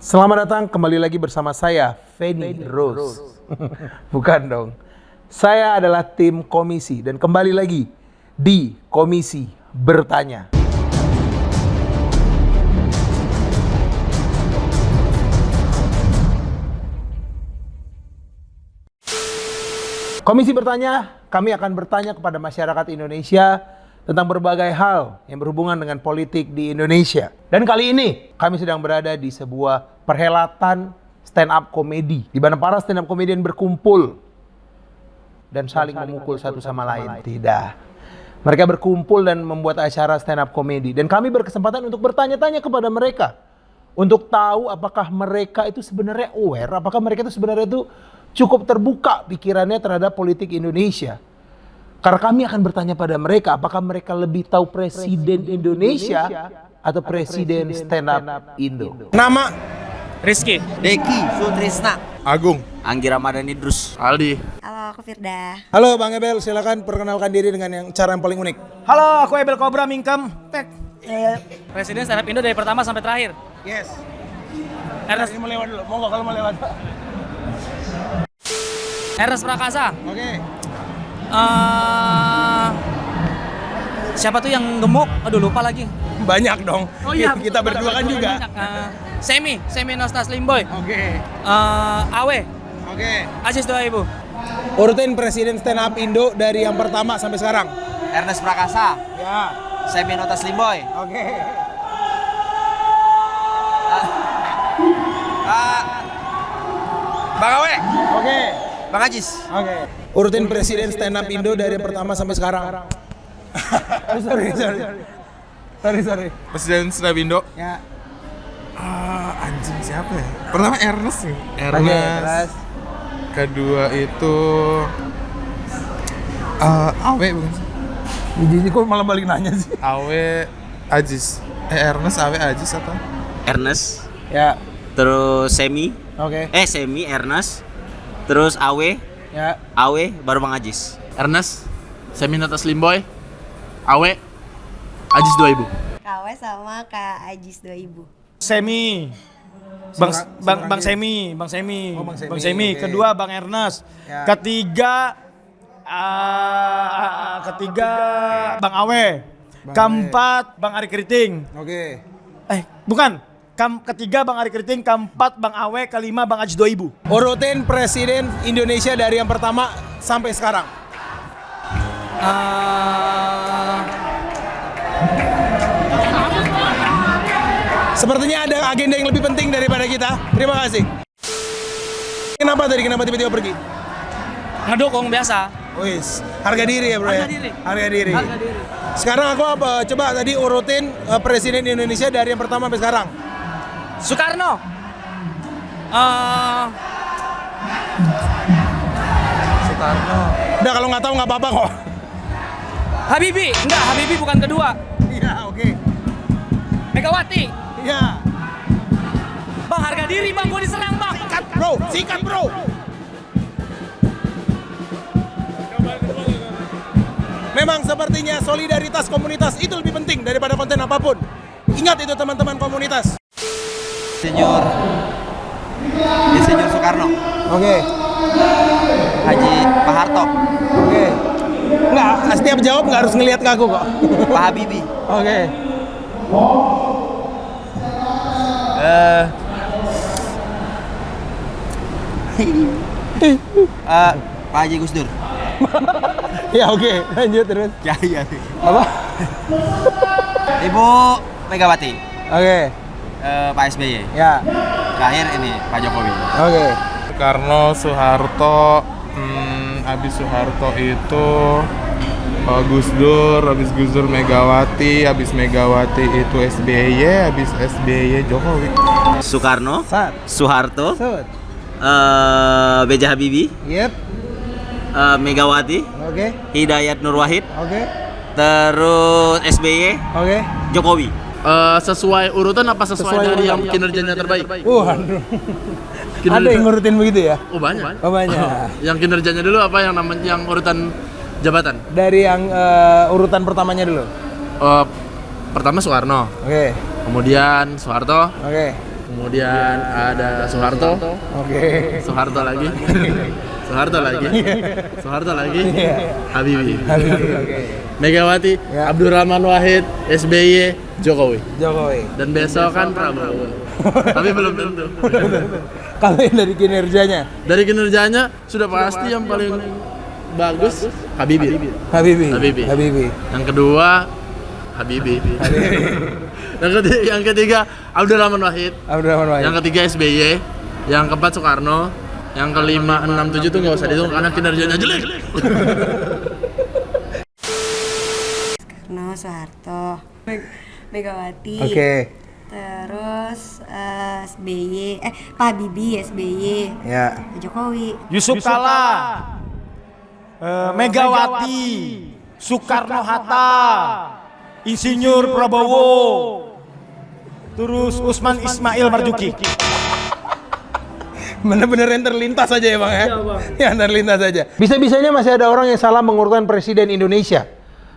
Selamat datang kembali lagi bersama saya, Feni Rose. Bukan dong. Saya adalah tim komisi dan kembali lagi di Komisi Bertanya. Komisi Bertanya, kami akan bertanya kepada masyarakat Indonesia tentang berbagai hal yang berhubungan dengan politik di Indonesia. Dan kali ini kami sedang berada di sebuah perhelatan stand up komedi di mana para stand up komedian berkumpul dan saling memukul satu sama lain. Tidak. Mereka berkumpul dan membuat acara stand up komedi dan kami berkesempatan untuk bertanya-tanya kepada mereka untuk tahu apakah mereka itu sebenarnya aware, apakah mereka itu sebenarnya itu cukup terbuka pikirannya terhadap politik Indonesia. Karena kami akan bertanya pada mereka, apakah mereka lebih tahu Presiden Indonesia atau Presiden Stand Up Indo. Nama? Rizky. Deki, Sutrisna. Agung. Anggi Ramadan Idrus. Aldi. Halo, aku Firda. Halo Bang Ebel, silakan perkenalkan diri dengan cara yang paling unik. Halo, aku Ebel Cobra Mingkem. Presiden Stand Up Indo dari pertama sampai terakhir. Yes. Ernest Mau lewat dulu, monggo kalau mau lewat. Ernest Prakasa. Oke. Siapa tuh yang gemuk? Aduh lupa lagi. Banyak dong. Oh iya, kita berdua kan juga. Semi Nostas Limboy. Oke. Awe. Oke. Aziz doa ibu. Urutin Presiden Stand Up Indo dari yang pertama sampai sekarang. Ernest Prakasa. Ya. Seminotas Limboy. Oke. Bang Awe. Oke. Bang Ajis. Oke. Urutin Presiden Stand Up Indo dari yang pertama sampai sekarang. Sorry. Presiden Stand Up Indo. Ya. Anjing siapa ya? Pertama Ernest nih. Terus. Kedua itu Awe bukan sih? Ini kok malah balik nanya sih? Awe Ajis. Ernest Awe Ajis atau? Ernest. Ya. Terus Semi. Oke. Semi Ernest. Terus Awe. Ya. Awe baru Bang Ajis. Ernest, Seminotas Limboy, Awe, Ajis 2000. Kawe sama Kak Ajis 2000. Semi. Bang Semi. Oh, Bang Semi, Bang Semi. oke. Kedua Bang Ernest. Ya. Ketiga Bang Awe. Keempat Bang Ari Keriting. Oke. Bukan. Ketiga Bang Ari Keriting, keempat Bang Awe, kelima Bang Ajis 2000. Urutin Presiden Indonesia dari yang pertama sampai sekarang. Sepertinya ada agenda yang lebih penting daripada kita. Terima kasih. Kenapa tiba-tiba pergi? Ngedukung biasa. Wis, harga diri ya bro ya? Harga diri. Harga diri. Sekarang aku coba tadi urutin Presiden Indonesia dari yang pertama sampai sekarang. Soekarno. Soekarno. Udah kalau nggak tahu nggak apa-apa kok. Habibie. Enggak, Habibie bukan kedua. Iya, oke. Megawati. Iya. Bang, harga diri bang, gua diserang bang. Sikat bro. Memang sepertinya solidaritas komunitas itu lebih penting daripada konten apapun. Ingat itu teman-teman komunitas. Insinyur Soekarno. Oke. Haji Pak Harto. Oke. Nggak, setiap jawab nggak harus ngelihat ke aku kok. Pak Habibie. Oke. Pak Haji Gus Dur. Ya oke, lanjut terus. Ya. Apa? Ibu Megawati. Oke. Pak SBY. Ya. Terakhir ini Pak Jokowi. Oke. Soekarno, Soeharto, abis Soeharto itu Gus Dur, abis Gus Dur Megawati, abis Megawati itu SBY, abis SBY Jokowi. Soekarno. Sat. Soeharto. Sud. B.J. Habibie. Yep. Megawati. Oke. Hidayat Nur Wahid. Oke. Terus SBY. Oke. Jokowi. Sesuai urutan apa sesuai dari yang kinerjanya terbaik? Waduh. Ada yang ngurutin begitu ya? Oh banyak. Oh banyak. Yang kinerjanya dulu apa yang namanya yang urutan jabatan? Dari yang urutan pertamanya dulu. Pertama Soekarno. Oke. Kemudian Soeharto, Oke. kemudian ada Soeharto, Oke. Soeharto lagi, Soeharto lagi, Soeharto lagi, Habibie, Megawati, Ya. Abdurrahman Wahid, SBY, Jokowi. Jokowi. Dan besok kan Prabowo. Tapi belum tentu. Kalau yang dari kinerjanya, Dari kinerjanya sudah pasti yang paling bagus Habibie. Habibie. Yang kedua Habibie. Yang ketiga Abdurrahman Wahid. Abdurrahman Wahid. Yang ketiga SBY. Yang keempat Soekarno. Yang kelima 6, 7 tuh nggak usah dihitung karena kinerjanya jelek. Soekarno, Soeharto, Megawati. Oke. Terus SBY, Pak Habibie, SBY, Ya. Jokowi. Yusuf Kala, Megawati, Soekarno Hatta, Insinyur Prabowo, terus Usman Ismail Marzuki. Bener-bener yang terlintas aja ya bang ya? Yang terlintas aja. Bisa-bisanya masih ada orang yang salah mengurutkan presiden Indonesia.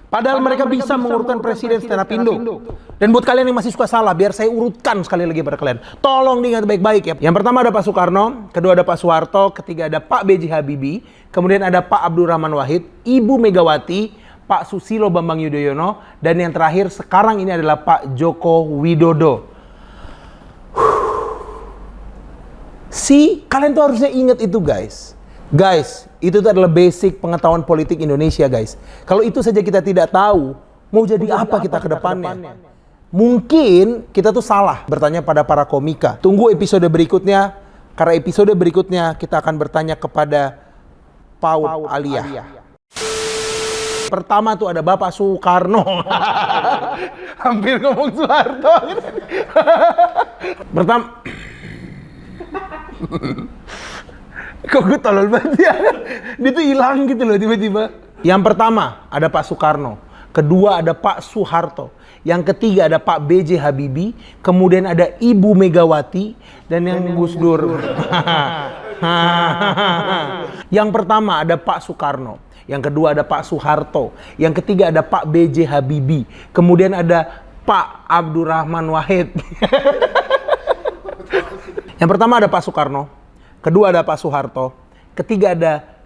Padahal mereka bisa mengurutkan presiden secara Indo. Dan buat kalian yang masih suka salah, biar saya urutkan sekali lagi pada kalian. Tolong diingat baik-baik ya. Yang pertama ada Pak Soekarno, kedua ada Pak Soeharto, ketiga ada Pak B.J. Habibie, kemudian ada Pak Abdurrahman Wahid, Ibu Megawati, Pak Susilo Bambang Yudhoyono, dan yang terakhir sekarang ini adalah Pak Joko Widodo. Kalian tuh harusnya ingat itu guys. Guys, itu tuh adalah basic pengetahuan politik Indonesia guys. Kalau itu saja kita tidak tahu, mau jadi apa kita ke depannya? Mungkin kita tuh salah bertanya pada para komika. Tunggu episode berikutnya, karena episode berikutnya kita akan bertanya kepada Paul Alia. Pertama tuh ada Bapak Soekarno. Hampir ngomong Soeharto. Pertama. Kok gue tolol banget ya? Dia tuh hilang gitu loh tiba-tiba. Yang pertama ada Pak Soekarno, kedua ada Pak Soeharto, yang ketiga ada Pak B.J. Habibie, kemudian ada Ibu Megawati, dan yang Gus Dur. Yang pertama ada Pak Soekarno, yang kedua ada Pak Soeharto, yang ketiga ada Pak B.J. Habibie, kemudian ada Pak Abdurrahman Wahid. Yang pertama ada Pak Soekarno, kedua ada Pak Soeharto, ketiga ada